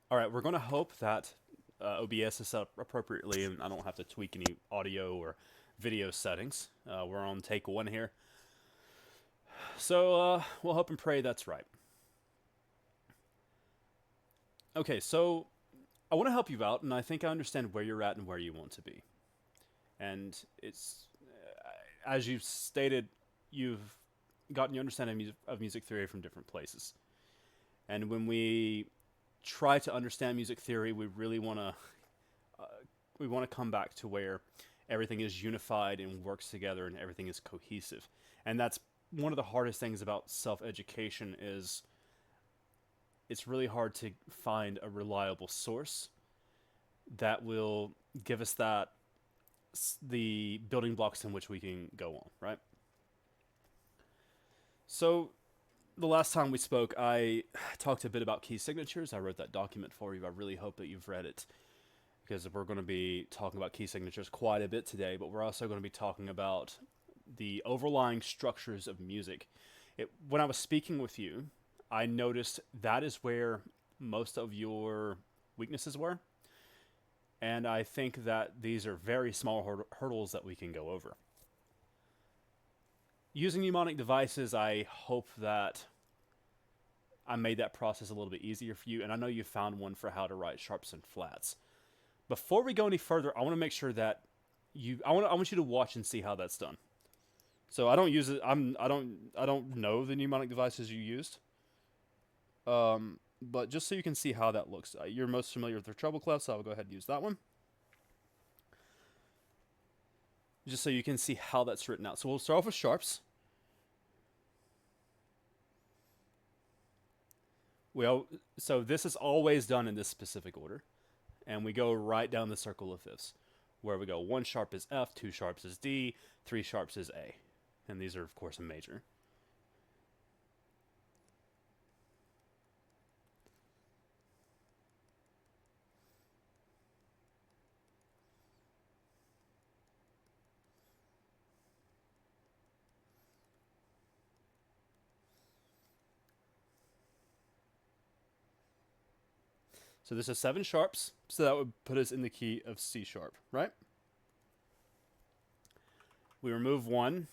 All right, we're going to hope that OBS is set up appropriately and I don't have to tweak any audio or video settings. We're on take one here. So we'll hope and pray that's right. Okay, so I want to help you out, and I think I understand where you're at and where you want to be. And it's, as you've stated, you've gotten your understanding of music theory from different places. And when we try to understand music theory, we want to come back to where everything is unified and works together and everything is cohesive. And that's one of the hardest things about self-education is it's really hard to find a reliable source that will give us the building blocks in which we can go on, right? So the last time we spoke, I talked a bit about key signatures. I wrote that document for you. I really hope that you've read it because we're going to be talking about key signatures quite a bit today, but we're also going to be talking about the overlying structures of music. When I was speaking with you, I noticed that is where most of your weaknesses were. And I think that these are very small hurdles that we can go over. Using mnemonic devices, I hope that I made that process a little bit easier for you, and I know you found one for how to write sharps and flats. Before we go any further, I want to make sure that I want you to watch and see how that's done. So I don't use it. I don't know the mnemonic devices you used. But just so you can see how that looks, you're most familiar with the treble clef, so I'll go ahead and use that one. Just so you can see how that's written out. So we'll start off with sharps. So this is always done in this specific order, and we go right down the circle of fifths, where we go one sharp is F, two sharps is D, three sharps is A, and these are of course in major. So this is seven sharps, so that would put us in the key of C sharp, right? We remove one,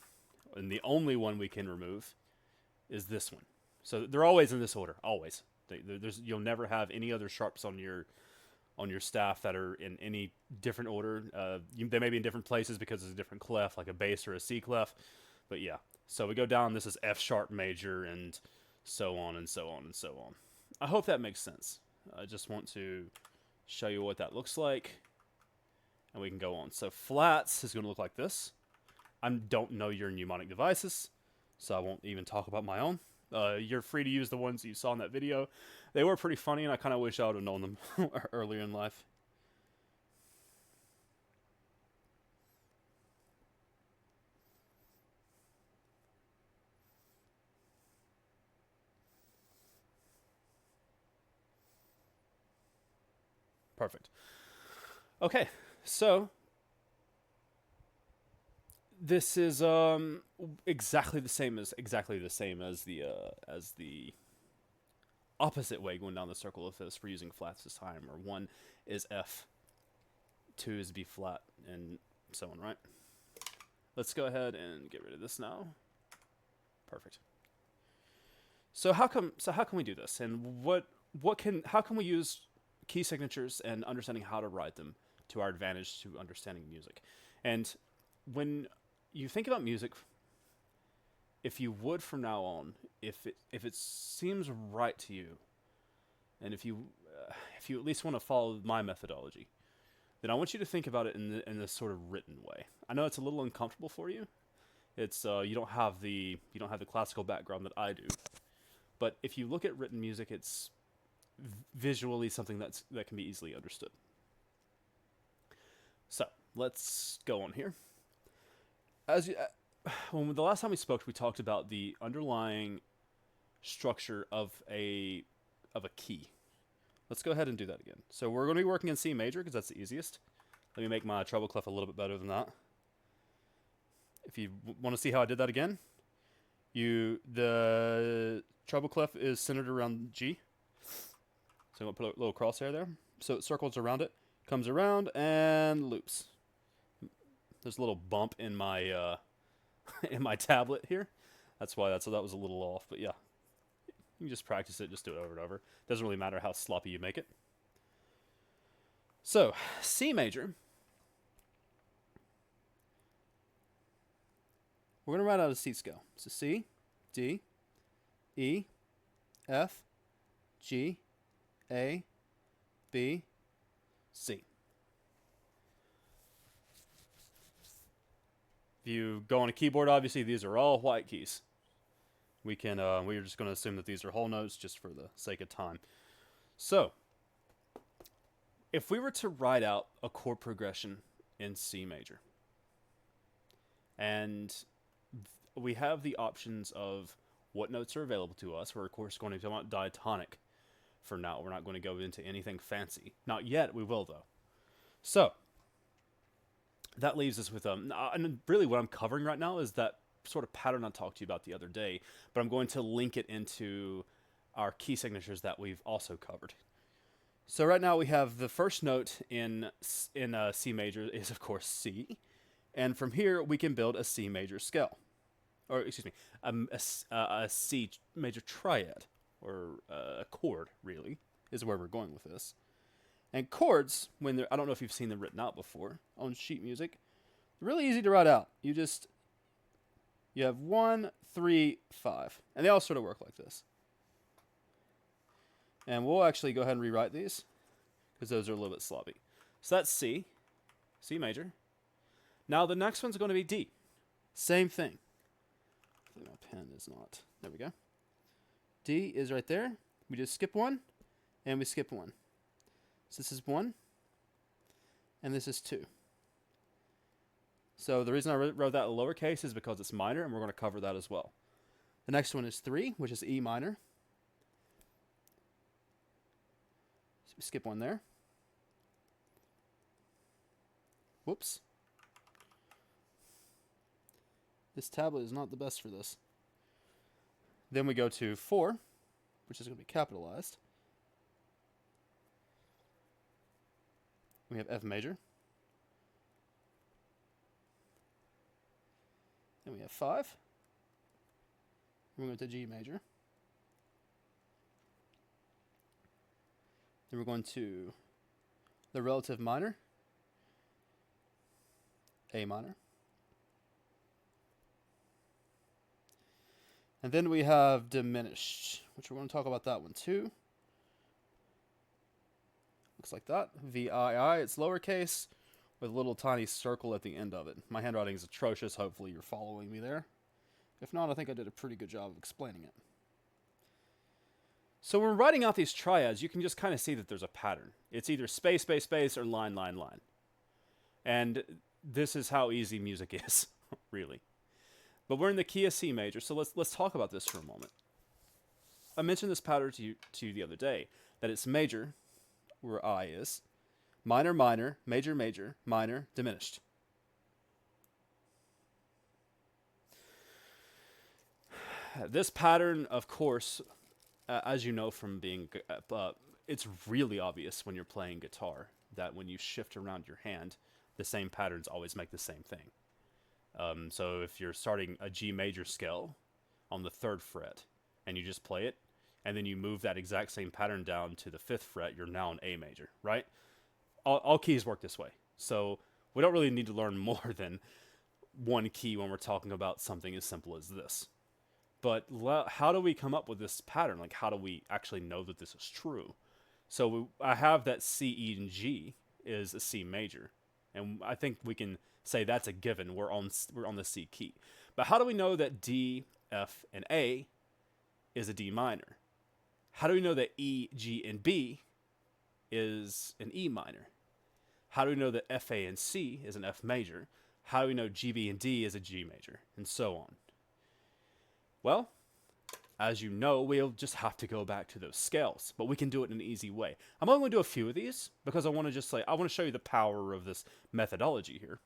and the only one we can remove is this one. So they're always in this order, always. You'll never have any other sharps on your staff that are in any different order. They may be in different places because it's a different clef, like a bass or a C clef. But yeah, so we go down. This is F sharp major, and so on and so on and so on. I hope that makes sense. I just want to show you what that looks like, and we can go on. So flats is going to look like this. I don't know your mnemonic devices, so I won't even talk about my own. You're free to use the ones that you saw in that video. They were pretty funny, and I kind of wish I would have known them earlier in life. Perfect. Okay, so this is exactly the same as the opposite way going down the circle of this for using flats this time. Or one is F, two is B flat, and so on. Right. Let's go ahead and get rid of this now. Perfect. So how come we do this, and how can we use key signatures and understanding how to write them to our advantage to understanding music? And when you think about music, if you would from now on, if it seems right to you, and if you at least want to follow my methodology, then I want you to think about it in this sort of written way. I know it's a little uncomfortable for you. It's you don't have the classical background that I do, but if you look at written music, it's visually something that can be easily understood. So let's go on here. As you, when the last time we spoke, we talked about the underlying structure of a key. Let's go ahead and do that again. So we're going to be working in C major because that's the easiest. Let me make my treble clef a little bit better than that. If you want to see how I did that again, the treble clef is centered around G. So I'm going to put a little crosshair there. So it circles around it, comes around, and loops. There's a little bump in my in my tablet here. That's why that was a little off. But yeah, you can just practice it, just do it over and over. Doesn't really matter how sloppy you make it. So, C major. We're going to write out a C scale. So C, D, E, F, G, A, B, C. If you go on a keyboard, obviously these are all white keys. We're just going to assume that these are whole notes just for the sake of time. So, if we were to write out a chord progression in C major, and we have the options of what notes are available to us, we're of course going to talk about diatonic for now. We're not going to go into anything fancy. Not yet, we will though. So, that leaves us with, and really what I'm covering right now is that sort of pattern I talked to you about the other day, but I'm going to link it into our key signatures that we've also covered. So right now we have the first note in C major is of course C, and from here we can build a C major scale, or excuse me, a C major triad, or a chord really is where we're going with this. And chords, when they're, I don't know if you've seen them written out before on sheet music, they're really easy to write out. You have 1, 3, 5, and they all sort of work like this. And we'll actually go ahead and rewrite these, because those are a little bit sloppy. So that's C, C major. Now the next one's going to be D. Same thing. I think my pen is not. There we go. D is right there. We just skip one, and we skip one. So this is 1, and this is 2. So the reason I wrote that in lowercase is because it's minor, and we're going to cover that as well. The next one is 3, which is E minor. So we skip one there. Whoops. This tablet is not the best for this. Then we go to 4, which is going to be capitalized. We have F major. Then we have 5. Then we go to G major. Then we're going to the relative minor, A minor. And then we have diminished, which we're going to talk about that one too. Looks like that. VII, it's lowercase with a little tiny circle at the end of it. My handwriting is atrocious. Hopefully you're following me there. If not, I think I did a pretty good job of explaining it. So when we're writing out these triads, you can just kind of see that there's a pattern. It's either space, space, space, or line, line, line. And this is how easy music is, really. But we're in the key of C major, so let's talk about this for a moment. I mentioned this pattern to you the other day, that it's major, where I is, minor, minor, major, major, minor, diminished. This pattern, of course, as you know from being, it's really obvious when you're playing guitar that when you shift around your hand, the same patterns always make the same thing. So if you're starting a G major scale on the 3rd fret and you just play it, and then you move that exact same pattern down to the 5th fret, you're now in A major, right? All keys work this way. So we don't really need to learn more than one key when we're talking about something as simple as this. But how do we come up with this pattern? Like, how do we actually know that this is true? So I have that C, E, and G is a C major. And I think we can say that's a given. We're on the C key. But how do we know that D, F, and A is a D minor? How do we know that E, G, and B is an E minor? How do we know that F, A, and C is an F major? How do we know G, B, and D is a G major? And so on. Well, as you know, we'll just have to go back to those scales, but we can do it in an easy way. I'm only going to do a few of these because I want to show you the power of this methodology here.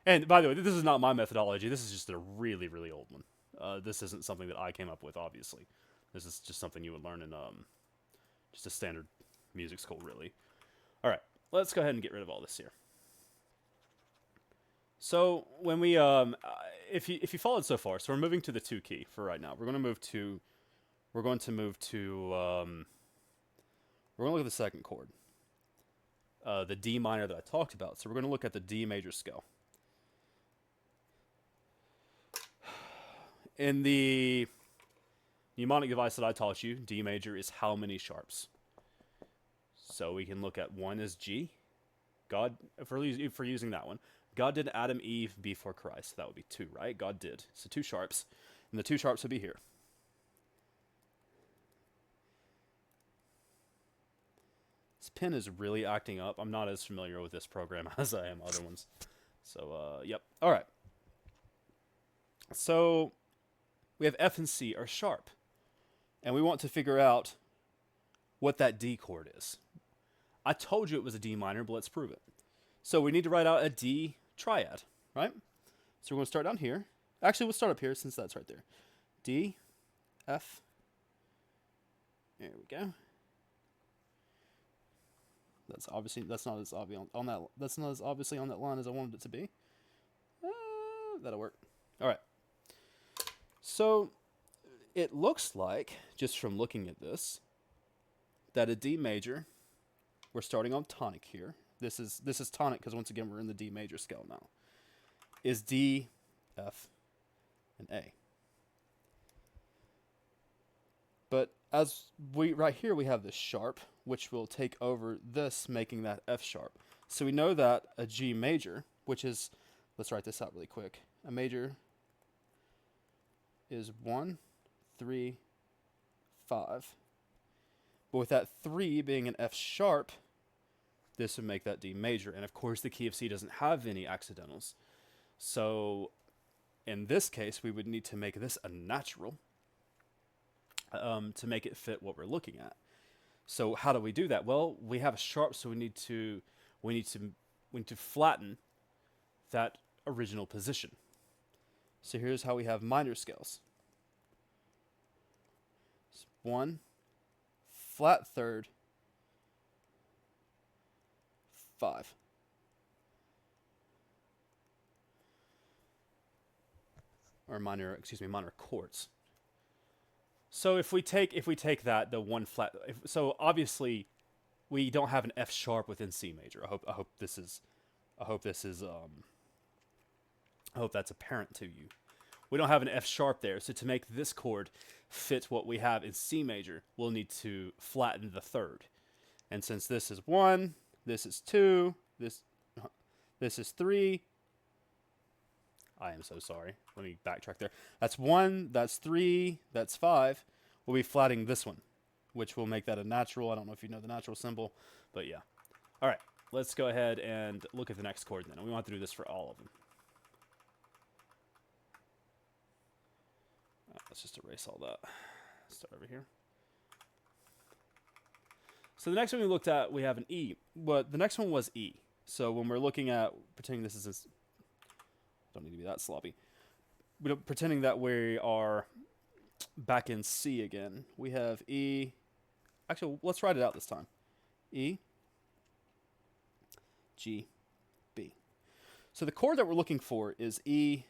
And by the way, this is not my methodology. This is just a really, really old one. This isn't something that I came up with, obviously. This is just something you would learn in just a standard music school, really. All right, let's go ahead and get rid of all this here. So when we if you followed so far, so we're moving to the 2 key for right now. We're going to move to we're going to look at the second chord, the D minor that I talked about. So we're going to look at the D major scale. In the mnemonic device that I taught you, D major is how many sharps? So we can look at 1 as G. God, if we're using that one, God did Adam, Eve before Christ. That would be 2, right? God did. So 2 sharps. And the 2 sharps would be here. This pen is really acting up. I'm not as familiar with this program as I am other ones. So, yep. All right. So we have F and C are sharp. And we want to figure out what that D chord is. I told you it was a D minor, but let's prove it. So we need to write out a D triad, right? So we're going to start down here. Actually, we'll start up here since that's right there. D, F. There we go. That's not as obvious on that. That's not as obviously on that line as I wanted it to be. That'll work. All right. So it looks like, just from looking at this, that a D major. We're starting on tonic here. This is tonic because once again we're in the D major scale now. Is D, F, and A. But as right here we have this sharp, which will take over this, making that F sharp. So we know that a G major, which is, let's write this out really quick. A major is 1, 3, 5. But with that 3 being an F sharp, this would make that D major. And of course the key of C doesn't have any accidentals. So in this case, we would need to make this a natural to make it fit what we're looking at. So how do we do that? Well, we have a sharp, so we need to flatten that original position. So here's how we have minor scales. 1, flat third, 5. Or minor chords. So if we take that, the 1 flat, so obviously we don't have an F sharp within C major. I hope that's apparent to you. We don't have an F sharp there, so to make this chord fit what we have in C major, we'll need to flatten the third. And since this is 1, this is 2, this is 3. I am so sorry. Let me backtrack there. That's 1, that's 3, that's 5. We'll be flatting this one, which will make that a natural. I don't know if you know the natural symbol, but yeah. All right, let's go ahead and look at the next chord then. And we want to do this for all of them. Let's just erase all that. Start over here. So the next one we looked at, we have an E. But the next one was E. So when we're looking at, pretending this is don't need to be that sloppy. Pretending that we are back in C again, we have E. Actually, let's write it out this time. E, G, B. So the chord that we're looking for is E.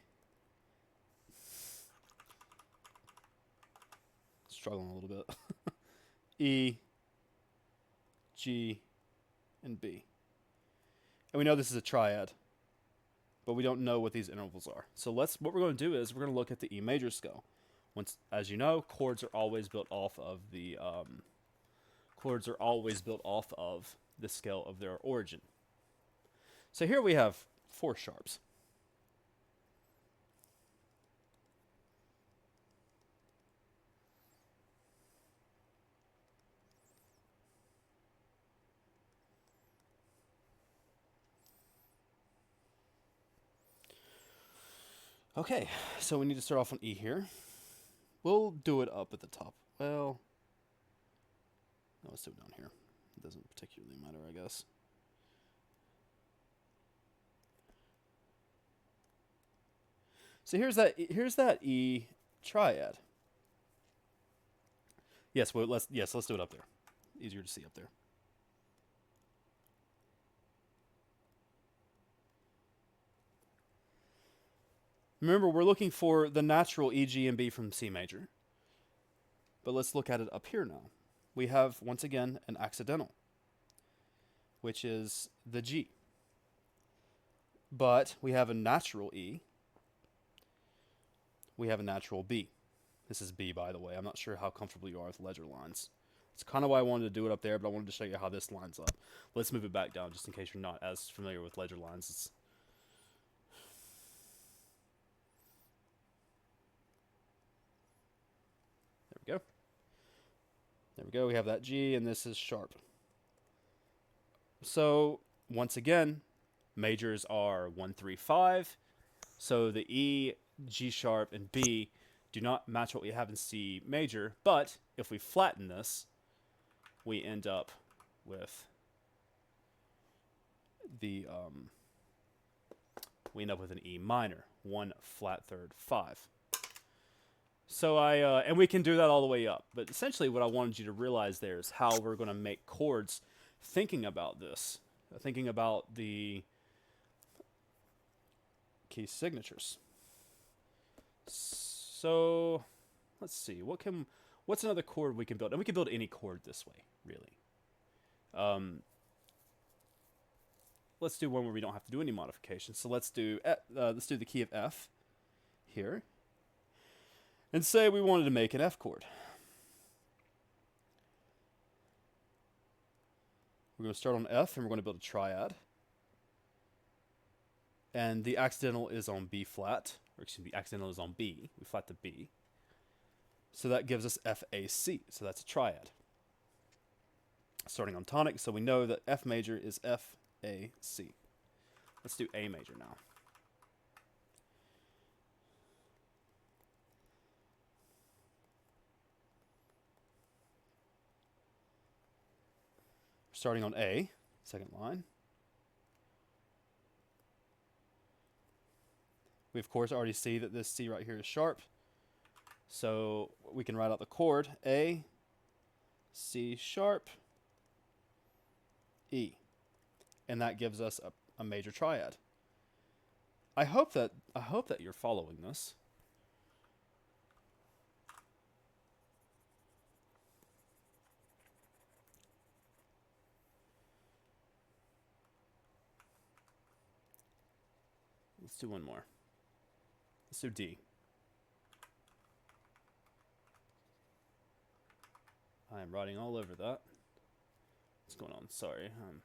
Struggling a little bit. E, G, and B. And we know this is a triad, but we don't know what these intervals are. So what we're going to do is we're going to look at the E major scale. As you know, chords are always built off of the scale of their origin. So here we have 4 sharps. Okay, so we need to start off on E here. We'll do it up at the top. Well, no, let's do it down here. It doesn't particularly matter, I guess. So here's that E triad. Yes, let's do it up there. Easier to see up there. Remember, we're looking for the natural E, G, and B from C major. But let's look at it up here now. We have, once again, an accidental, which is the G. But we have a natural E. We have a natural B. This is B, by the way. I'm not sure how comfortable you are with ledger lines. It's kind of why I wanted to do it up there, but I wanted to show you how this lines up. Let's move it back down, just in case you're not as familiar with ledger lines. There we go. There we go. We have that G, and this is sharp. So, once again, majors are 1, 3, 5. So the E, G sharp, and B do not match what we have in C major, but if we flatten this, we end up with an E minor, 1 flat third 5. So and we can do that all the way up. But essentially what I wanted you to realize there is how we're going to make chords thinking about this, thinking about the key signatures. So let's see, what's another chord we can build? And we can build any chord this way, really. Let's do one where we don't have to do any modifications. So let's do the key of F here, and say we wanted to make an F chord. We're going to start on F, and we're going to build a triad. And the accidental is on B flat, or excuse me, the accidental is on B. We flat to B. So that gives us FAC. So that's a triad. Starting on tonic, so we know that F major is FAC. Let's do A major now. Starting on A, second line. We, of course, already see that this C right here is sharp. So we can write out the chord A, C sharp, E. And that gives us a major triad. I hope that you're following this. Let's do one more. Let's do D. I am writing all over that. What's going on? Sorry. I'm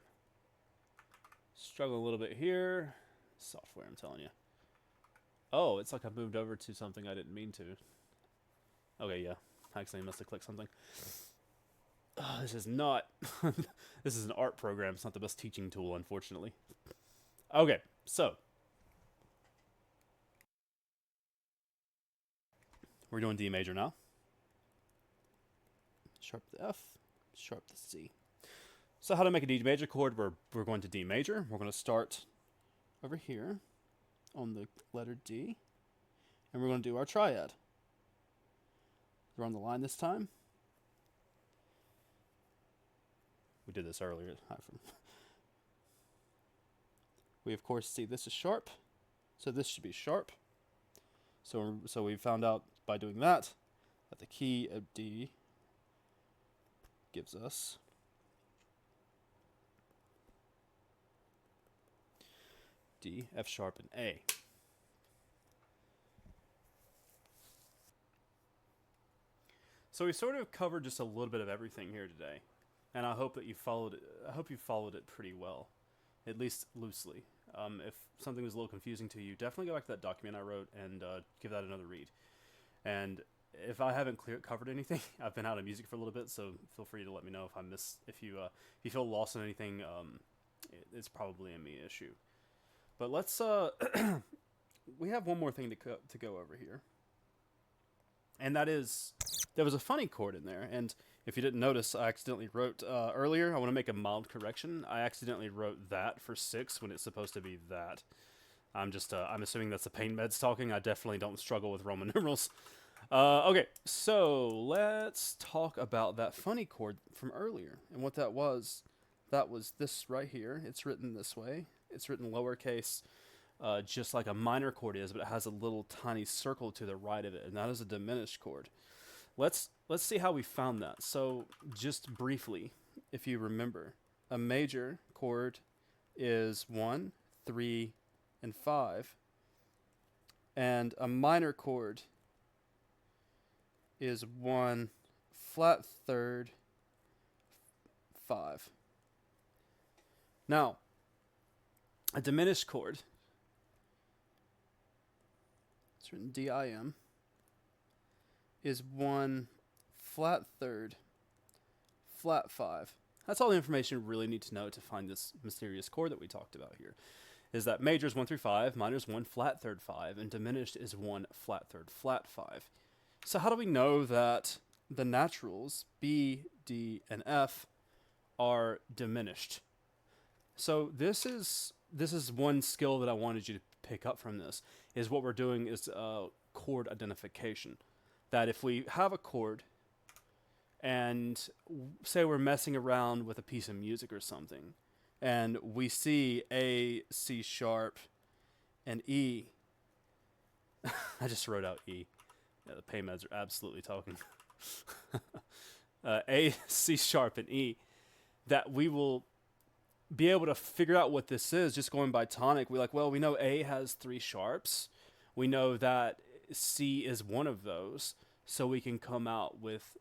struggling a little bit here. Software, I'm telling you. Oh, it's like I moved over to something I didn't mean to. Okay, yeah. I accidentally must have clicked something. Oh, this is not... This is an art program. It's not the best teaching tool, unfortunately. Okay, so... We're doing D major now. Sharp the F, sharp the C. So how to make a D major chord? We're going to D major. We're going to start over here on the letter D, and we're going to do our triad. We're on the line this time. We did this earlier. We of course see this is sharp, so this should be sharp. So we found out by doing that the key of D gives us D, F sharp, and A. So we sort of covered just a little bit of everything here today, and I hope that you followed it. I hope you followed it pretty well, at least loosely. If something was a little confusing to you, definitely go back to that document I wrote and give that another read. And if I haven't covered anything, I've been out of music for a little bit, so feel free to let me know if I miss. If you feel lost in anything, it's probably a me issue. But let's we have one more thing to go over here, and that is there was a funny chord in there. And if you didn't notice, I accidentally wrote earlier. I want to make a mild correction. I accidentally wrote that for 6 when it's supposed to be that. I'm assuming that's the pain meds talking. I definitely don't struggle with Roman numerals. Okay, so let's talk about that funny chord from earlier. And what that was this right here. It's written this way. It's written lowercase just like a minor chord is, but it has a little tiny circle to the right of it, and that is a diminished chord. Let's see how we found that. So just briefly, if you remember, a major chord is 1, 3, and 5, and a minor chord is 1 flat third, 5. Now, a diminished chord, it's written D-I-M, is 1 flat third, flat 5. That's all the information you really need to know to find this mysterious chord that we talked about here. Is that major is 1 through 5, minor is 1 flat third 5, and diminished is 1 flat third flat 5. So how do we know that the naturals, B, D, and F, are diminished? So this is one skill that I wanted you to pick up from this, is what we're doing is chord identification. That if we have a chord, and say we're messing around with a piece of music or something, and we see A, C sharp, and E. I just wrote out E. Yeah, the pain meds are absolutely talking. A, C sharp, and E. That we will be able to figure out what this is just going by tonic. We're like, well, we know A has 3 sharps. We know that C is one of those, so we can come out with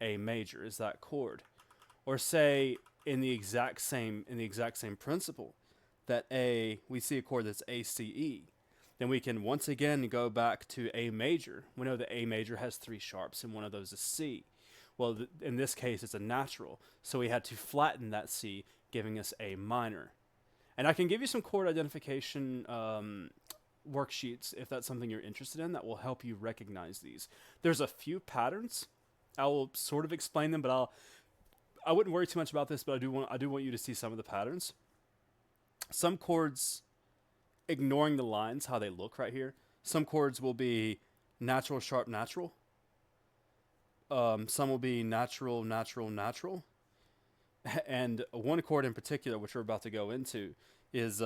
A major is that chord. Or say in the exact same principle that we see a chord that's A, C, E. Then we can once again go back to A major. We know that A major has 3 sharps, and one of those is C. Well, in this case, it's a natural, so we had to flatten that C, giving us A minor. And I can give you some chord identification worksheets if that's something you're interested in that will help you recognize these. There's a few patterns. I will sort of explain them, but I wouldn't worry too much about this, but I do want you to see some of the patterns. Some chords, ignoring the lines, how they look right here, some chords will be natural, sharp, natural. Some will be natural, natural, natural. And one chord in particular, which we're about to go into, is,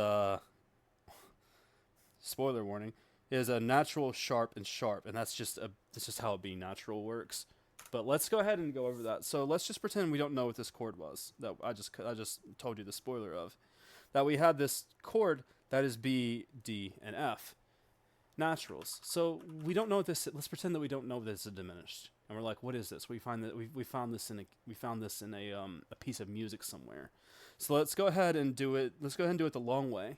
spoiler warning, is a natural, sharp, and sharp. And that's just how a B natural works. But let's go ahead and go over that. So let's just pretend we don't know what this chord was that I just told you the spoiler of. That we had this chord that is B, D, and F. Naturals. So we don't know what this. Let's pretend that we don't know this is diminished, and we're like, "What is this?" We found this in a piece of music somewhere. So let's go ahead and do it. Let's go ahead and do it the long way.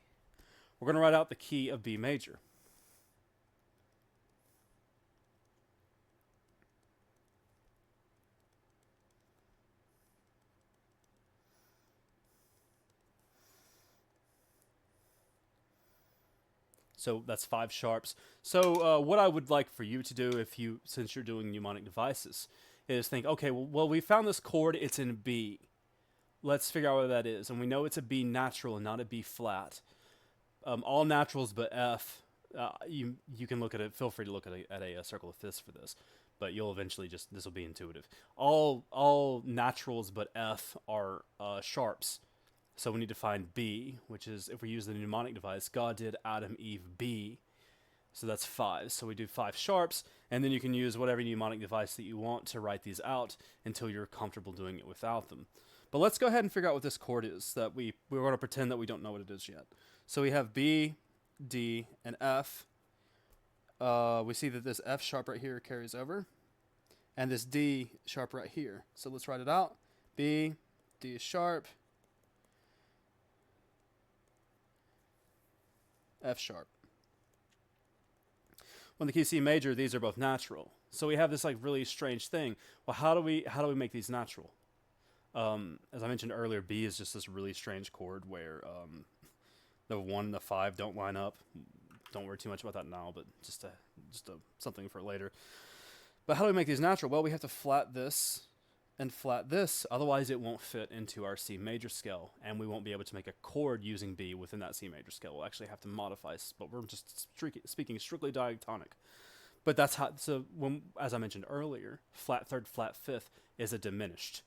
We're going to write out the key of B major. So that's 5 sharps. So what I would like for you to do, since you're doing mnemonic devices, is think, okay, well, we found this chord, it's in B. Let's figure out what that is. And we know it's a B natural and not a B flat. All naturals but F, you can look at it, feel free to look at a circle of fifths for this, but you'll eventually this will be intuitive. All naturals but F are sharps. So we need to find B, which is, if we use the mnemonic device, God did Adam, Eve, B. So that's 5. So we do 5 sharps, and then you can use whatever mnemonic device that you want to write these out until you're comfortable doing it without them. But let's go ahead and figure out what this chord is that we're going to pretend that we don't know what it is yet. So we have B, D, and F. We see that this F sharp right here carries over, and this D sharp right here. So let's write it out. B, D sharp, F sharp. When the key C major, these are both natural. So we have this like really strange thing. Well, how do we make these natural? As I mentioned earlier, B is just this really strange chord where the 1 and the 5 don't line up. Don't worry too much about that now, but just something for later. But how do we make these natural? Well, we have to flat this and flat this, otherwise it won't fit into our C major scale, and we won't be able to make a chord using B within that C major scale. We'll actually have to modify, but we're just speaking strictly diatonic. But that's how, so as I mentioned earlier, flat third, flat fifth is a diminished.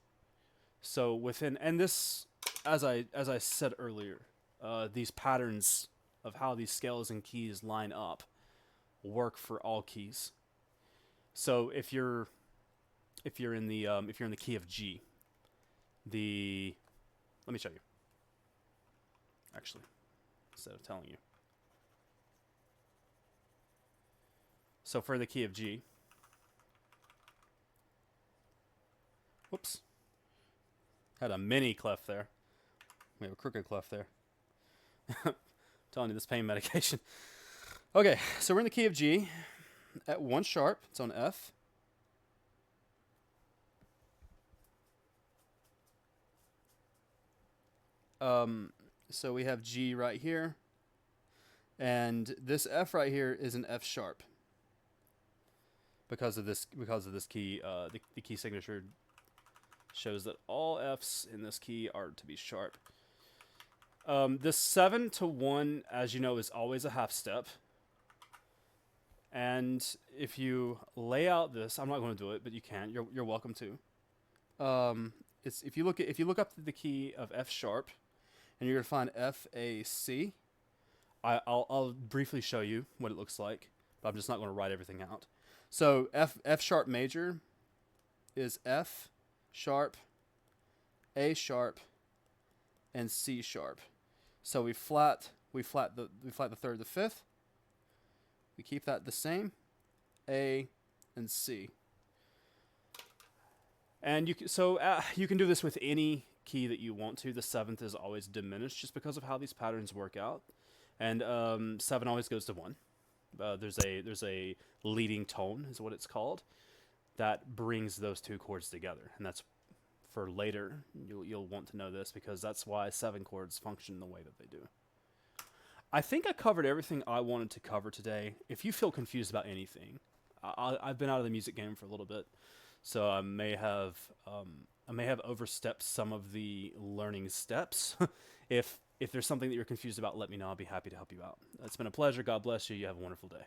So within, and this, as I said earlier, these patterns of how these scales and keys line up work for all keys. So if you're in the key of G, let me show you. Actually, instead of telling you. So for the key of G, whoops, had a mini clef there. We have a crooked clef there. Telling you this pain medication. Okay, so we're in the key of G at 1 sharp. It's on F. So we have G right here, and this F right here is an F sharp because of this key. The key signature shows that all Fs in this key are to be sharp. This 7 to 1, as you know, is always a half step. And if you lay out this, I'm not going to do it, but you can. You're welcome to. It's if you look up the key of F sharp, and you're gonna find F A C. I'll briefly show you what it looks like, but I'm just not going to write everything out. So F sharp major is F sharp, A sharp, and C sharp. So we flat the third, the fifth. We keep that the same, A and C. And you can do this with any key that you want to. The 7th is always diminished just because of how these patterns work out. And 7 always goes to 1. There's a leading tone is what it's called that brings those two chords together, and that's for later. You'll want to know this because that's why 7 chords function the way that they do. I think I covered everything I wanted to cover today. If you feel confused about anything, I've been out of the music game for a little bit, so I may have overstepped some of the learning steps. If there's something that you're confused about, let me know. I'll be happy to help you out. It's been a pleasure. God bless you. You have a wonderful day.